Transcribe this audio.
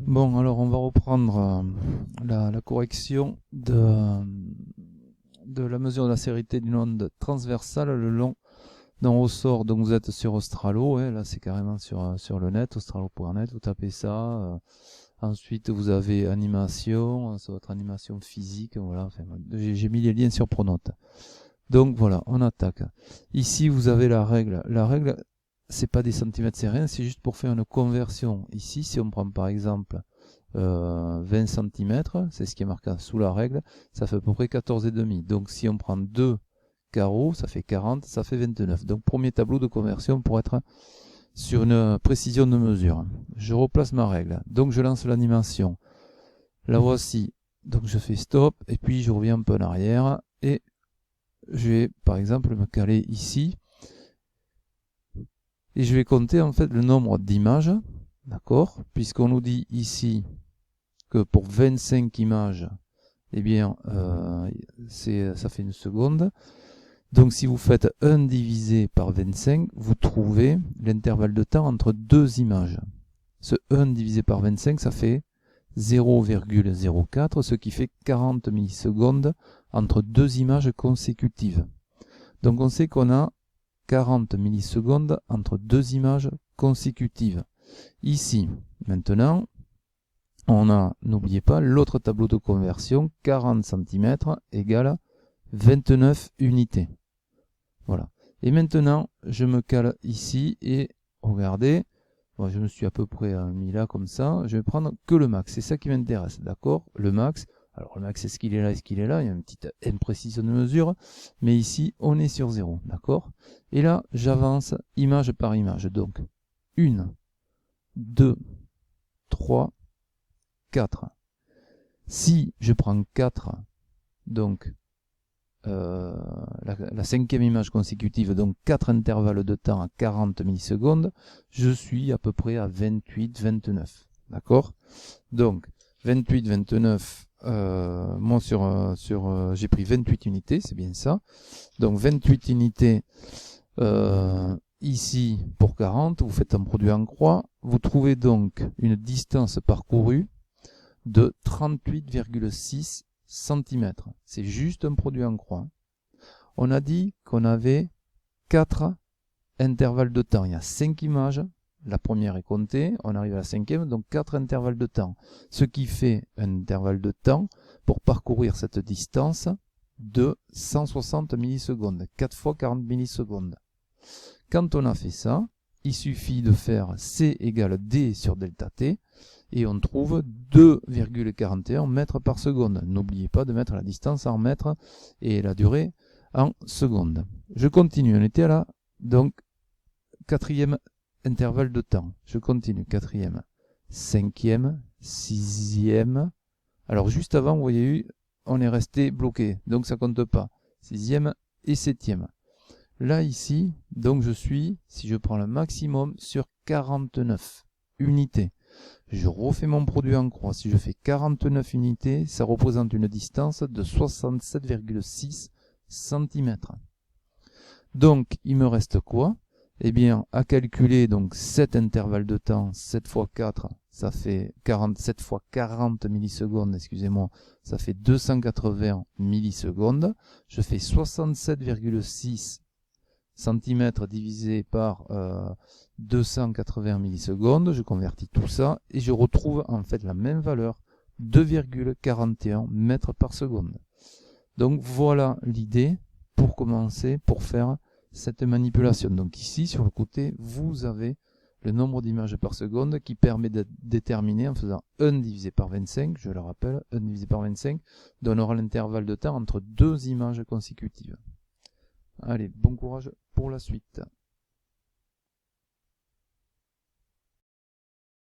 Bon, alors on va reprendre la correction de la mesure de la sévérité d'une onde transversale le long d'un ressort. Donc vous êtes sur Australo, hein, là c'est carrément sur le net, australo.net, vous tapez ça. Ensuite vous avez animation, c'est votre animation physique, voilà. Enfin, j'ai mis les liens sur Pronote. Donc voilà, on attaque. Ici vous avez la règle. La règle, c'est pas des centimètres, c'est rien, c'est juste pour faire une conversion. Ici, si on prend par exemple 20 cm, c'est ce qui est marqué sous la règle, ça fait à peu près 14,5. Donc si on prend 2 carreaux, ça fait 40, ça fait 29. Donc premier tableau de conversion pour être sur une précision de mesure. Je replace ma règle. Donc je lance l'animation. La voici. Donc je fais stop et puis je reviens un peu en arrière et je vais par exemple me caler ici et je vais compter en fait le nombre d'images, d'accord, puisqu'on nous dit ici que pour 25 images, eh bien, ça fait une seconde. Donc si vous faites 1 divisé par 25, vous trouvez l'intervalle de temps entre deux images. Ce 1 divisé par 25, ça fait 0,04, ce qui fait 40 millisecondes entre deux images consécutives. Donc on sait qu'on a 40 millisecondes entre deux images consécutives. Ici, maintenant, on a, n'oubliez pas, l'autre tableau de conversion, 40 cm égale 29 unités. Voilà. Et maintenant, je me cale ici et regardez, bon, je me suis à peu près mis là comme ça, je vais prendre que le max, c'est ça qui m'intéresse, d'accord? Le max, alors le max est-ce qu'il est là, est-ce qu'il est là, il y a une petite imprécision de mesure, mais ici on est sur 0, d'accord? Et là, j'avance image par image, donc 1, 2, 3, 4. Si je prends 4, donc la cinquième image consécutive, donc 4 intervalles de temps à 40 millisecondes, je suis à peu près à 28, 29. D'accord? Donc 28, 29, moi j'ai pris 28 unités, c'est bien ça. Donc 28 unités ici pour 40, vous faites un produit en croix, vous trouvez donc une distance parcourue de 38,6 cm. C'est juste un produit en croix. On a dit qu'on avait 4 intervalles de temps. Il y a 5 images. La première est comptée. On arrive à la cinquième, donc 4 intervalles de temps. Ce qui fait un intervalle de temps pour parcourir cette distance de 160 millisecondes. 4 fois 40 millisecondes. Quand on a fait ça, il suffit de faire C égale D sur delta T et on trouve 2,41 mètres par seconde. N'oubliez pas de mettre la distance en mètres et la durée en secondes. Je continue, on était là, donc quatrième intervalle de temps. Je continue, quatrième, cinquième, sixième. Alors juste avant, vous voyez, on est resté bloqué, donc ça compte pas. Sixième et septième. Là, ici, donc je suis, si je prends le maximum, sur 49 unités. Je refais mon produit en croix. Si je fais 49 unités, ça représente une distance de 67,6 cm. Donc, il me reste quoi? Eh bien, à calculer donc 7 intervalles de temps, 7 x 4, ça fait 47 x 40 millisecondes, excusez-moi, ça fait 280 millisecondes. Je fais 67,6 cm divisé par 280 millisecondes, je convertis tout ça et je retrouve en fait la même valeur, 2,41 mètres par seconde. Donc voilà l'idée pour commencer, pour faire cette manipulation. Donc ici sur le côté, vous avez le nombre d'images par seconde qui permet de déterminer en faisant 1 divisé par 25, je le rappelle, 1 divisé par 25 donnera l'intervalle de temps entre deux images consécutives. Allez, bon courage pour la suite.